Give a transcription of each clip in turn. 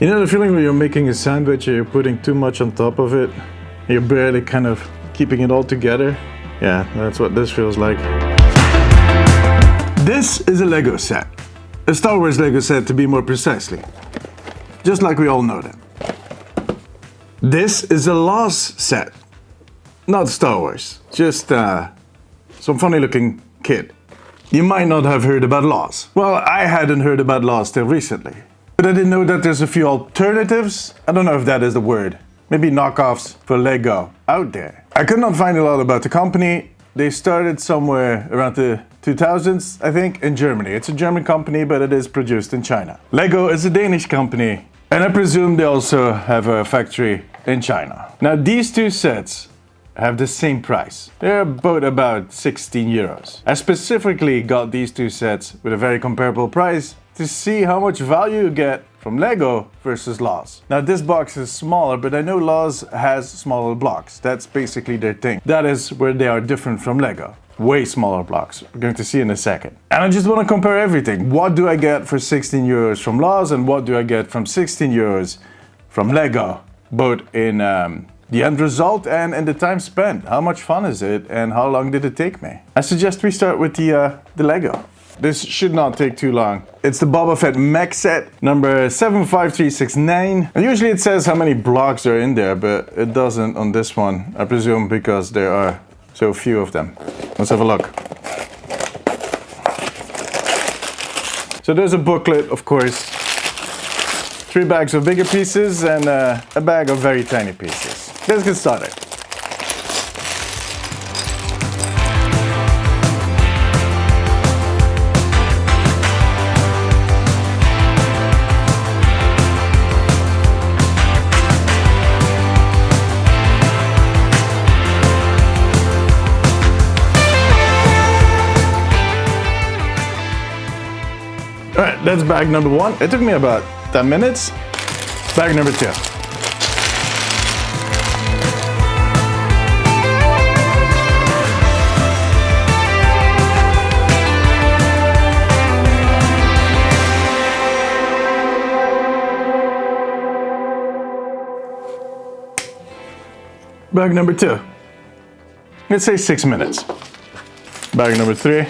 You know the feeling when you're making a sandwich and you're putting too much on top of it? You're barely kind of keeping it all together? Yeah, that's what this feels like. This is a Lego set. A Star Wars Lego set, to be more precisely. Just like we all know that. This is a LOZ set. Not Star Wars. Just some funny looking kid. You might not have heard about LOZ. Well, I hadn't heard about LOZ till recently. But I didn't know that there's a few alternatives. I don't know if that is the word. Maybe knockoffs for Lego out there. I could not find a lot about the company. They started somewhere around the 2000s, I think, in Germany. It's a German company, but it is produced in China. Lego is a Danish company, and I presume they also have a factory in China. Now, these two sets have the same price. They're both about 16 euros. I specifically got these two sets with a very comparable price to see how much value you get from Lego versus LOZ. Now this box is smaller, but I know LOZ has smaller blocks. That's basically their thing. That is where they are different from Lego. Way smaller blocks. We're going to see in a second. And I just want to compare everything. What do I get for 16 euros from LOZ and what do I get from 16 euros from Lego? Both in the end result and in the time spent. How much fun is it and how long did it take me? I suggest we start with the Lego. This should not take too long. It's the Boba Fett mech set, number 75369. And usually it says how many blocks are in there, but it doesn't on this one. I presume because there are so few of them. Let's have a look. So there's a booklet, of course. 3 bags of bigger pieces and a bag of very tiny pieces. Let's get started. Alright, that's bag number 1. It took me about 10 minutes. Bag number 2. Bag number 2. Let's say 6 minutes. Bag number 3.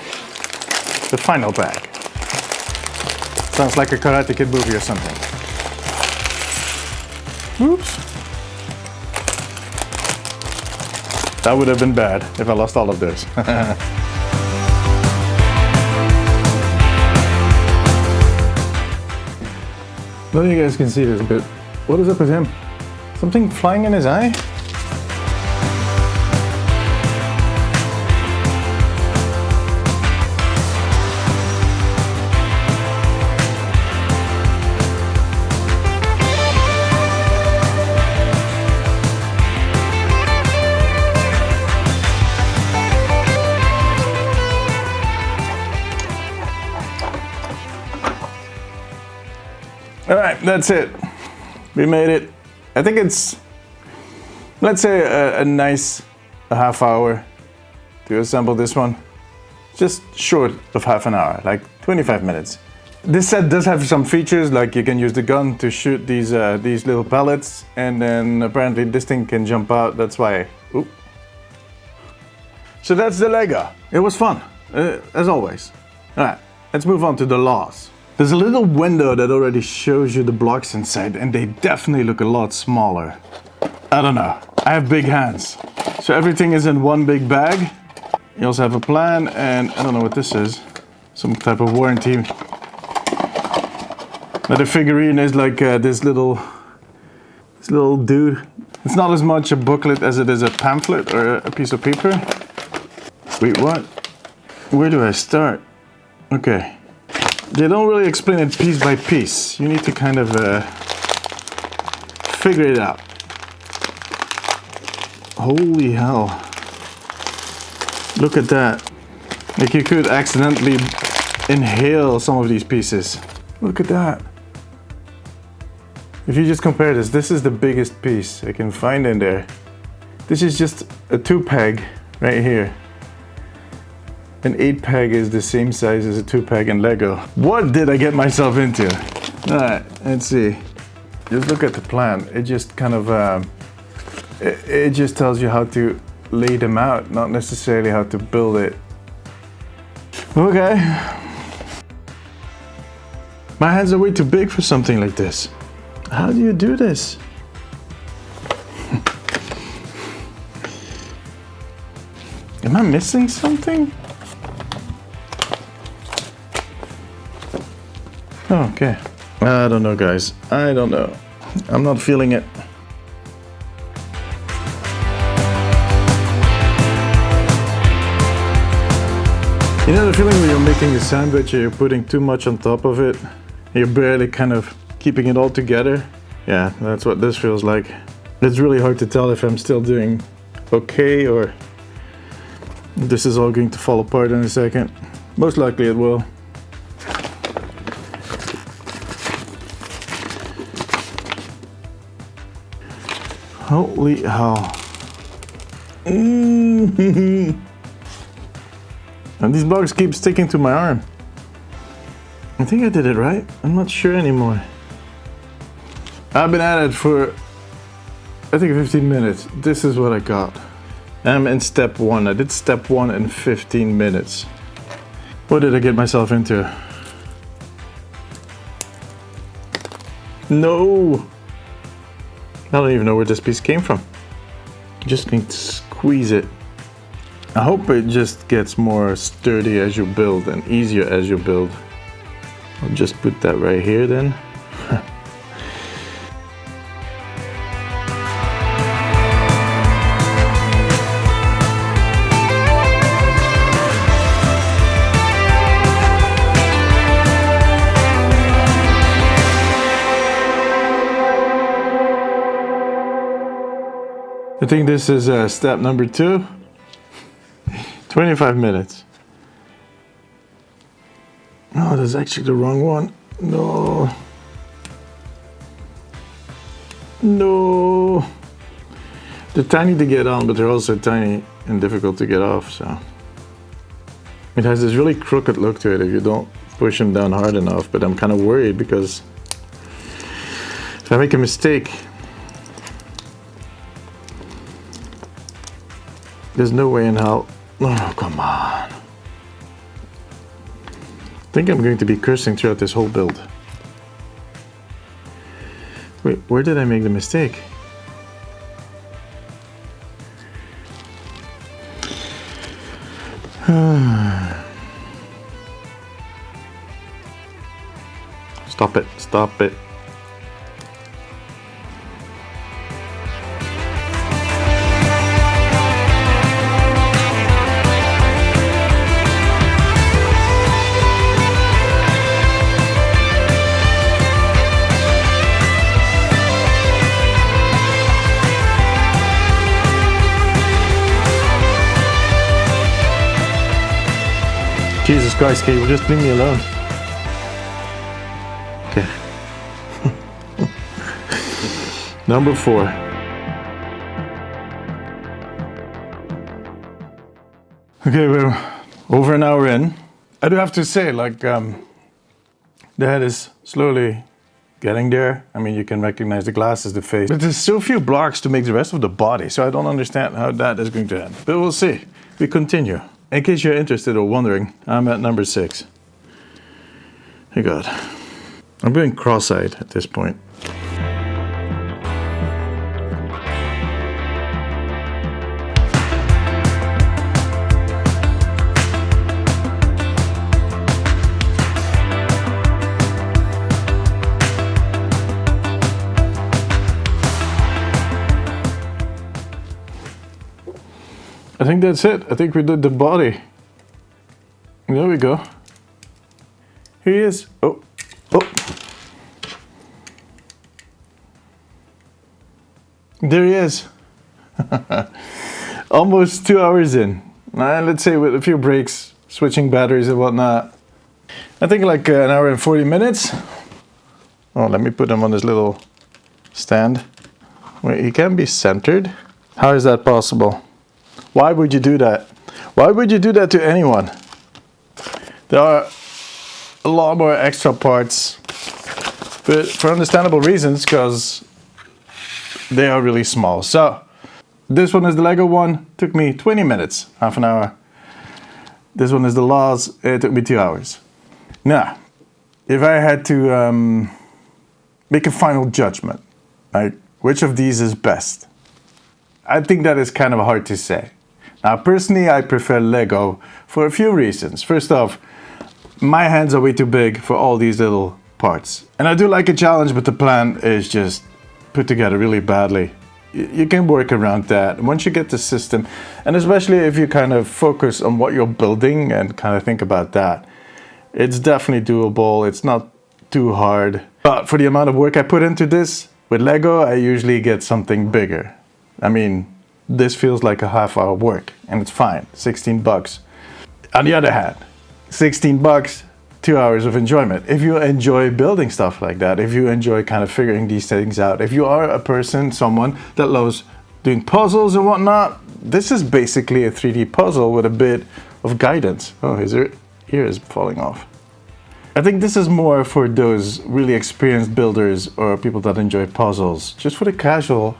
The final bag. Sounds like a Karate Kid movie or something. Oops. That would have been bad if I lost all of those. I don't know if you guys can see this, but what is up with him? Something flying in his eye? Alright, that's it. We made it. I think it's, let's say, a nice half hour to assemble this one. Just short of half an hour, like 25 minutes. This set does have some features, like you can use the gun to shoot these little pellets, and then apparently this thing can jump out. That's why. Oop. So that's the Lego. It was fun, as always. Alright, let's move on to the LOZ. There's a little window that already shows you the blocks inside, and they definitely look a lot smaller. I don't know. I have big hands. So everything is in one big bag. You also have a plan, and I don't know what this is. Some type of warranty. Now the figurine is like this little dude. It's not as much a booklet as it is a pamphlet or a piece of paper. Wait, what? Where do I start? Okay. They don't really explain it piece by piece. You need to kind of figure it out. Holy hell. Look at that. Like you could accidentally inhale some of these pieces. Look at that. If you just compare this, this is the biggest piece I can find in there. This is just a 2-peg right here. An 8-peg is the same size as a 2-peg in Lego. What did I get myself into? Alright, let's see. just look at the plan. It just kind of, it just tells you how to lay them out, not necessarily how to build it. Okay. My hands are way too big for something like this. How do you do this? Am I missing something? Oh, okay. I don't know, guys. I don't know. I'm not feeling it. You know the feeling when you're making a sandwich and you're putting too much on top of it? You're barely kind of keeping it all together? Yeah, that's what this feels like. It's really hard to tell if I'm still doing okay or this is all going to fall apart in a second. Most likely it will. Holy hell. And these blocks keep sticking to my arm. I think I did it right. I'm not sure anymore. I've been at it for, I think 15 minutes. This is what I got. I'm in step 1. I did step 1 in 15 minutes. What did I get myself into? No! I don't even know where this piece came from. I'm just going to squeeze it. I hope it just gets more sturdy as you build and easier as you build. I'll just put that right here then. I think this is step number 2. 25 minutes. Oh, that's actually the wrong one. No. No. They're tiny to get on, but they're also tiny and difficult to get off, so. It has this really crooked look to it if you don't push them down hard enough, but I'm kind of worried because if I make a mistake, there's no way in hell. Oh, come on. I think I'm going to be cursing throughout this whole build. Wait, where did I make the mistake? Stop it, stop it. Jesus Christ, Kate, just leave me alone. Okay. Number 4. Okay, we're over an hour in. I do have to say, like, the head is slowly getting there. I mean, you can recognize the glasses, the face. But there's so few blocks to make the rest of the body, so I don't understand how that is going to end. But we'll see. We continue. In case you're interested or wondering, I'm at number 6. Hey God. I'm going cross-eyed at this point. I think that's it. I think we did the body. There we go. Here he is. Oh, oh. There he is. Almost 2 hours in. Let's say with a few breaks, switching batteries and whatnot. I think like an hour and 40 minutes. Oh, let me put him on this little stand. Wait, he can be centered. How is that possible? Why would you do that? Why would you do that to anyone? There are a lot more extra parts but for understandable reasons, because they are really small. So this one is the Lego one, took me 20 minutes, half an hour. This one is the LOZ, it took me 2 hours. Now, if I had to make a final judgment, like which of these is best, I think that is kind of hard to say. Now, personally, I prefer Lego for a few reasons. First off, my hands are way too big for all these little parts. And I do like a challenge, but the plan is just put together really badly. You can work around that once you get the system, and especially if you kind of focus on what you're building and kind of think about that. It's definitely doable, it's not too hard. But for the amount of work I put into this, with Lego, I usually get something bigger. I mean, this feels like a half-hour work, and it's fine, 16 bucks. On the other hand, 16 bucks, 2 hours of enjoyment. If you enjoy building stuff like that, if you enjoy kind of figuring these things out, if you are a person, someone that loves doing puzzles and whatnot, this is basically a 3D puzzle with a bit of guidance. Oh, his ear is falling off. I think this is more for those really experienced builders or people that enjoy puzzles. Just for the casual,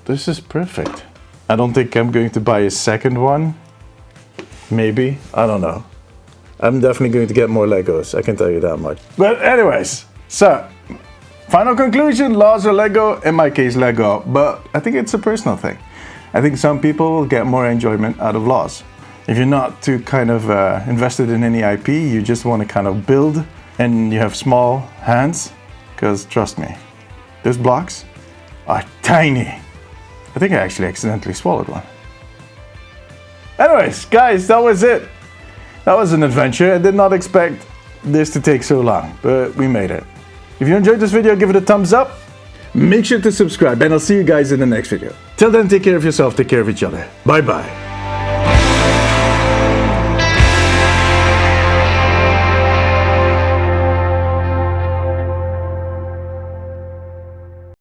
this is perfect. I don't think I'm going to buy a second one. Maybe, I don't know. I'm definitely going to get more Legos, I can tell you that much. But anyways, so, final conclusion, LOZ or Lego? In my case, Lego, but I think it's a personal thing. I think some people will get more enjoyment out of LOZ. If you're not too kind of invested in any IP, you just want to kind of build, and you have small hands, because trust me, these blocks are tiny. I think I actually accidentally swallowed one. Anyways, guys, that was it. That was an adventure. I did not expect this to take so long, but we made it. If you enjoyed this video, give it a thumbs up. Make sure to subscribe, and I'll see you guys in the next video. Till then, take care of yourself, take care of each other. Bye-bye.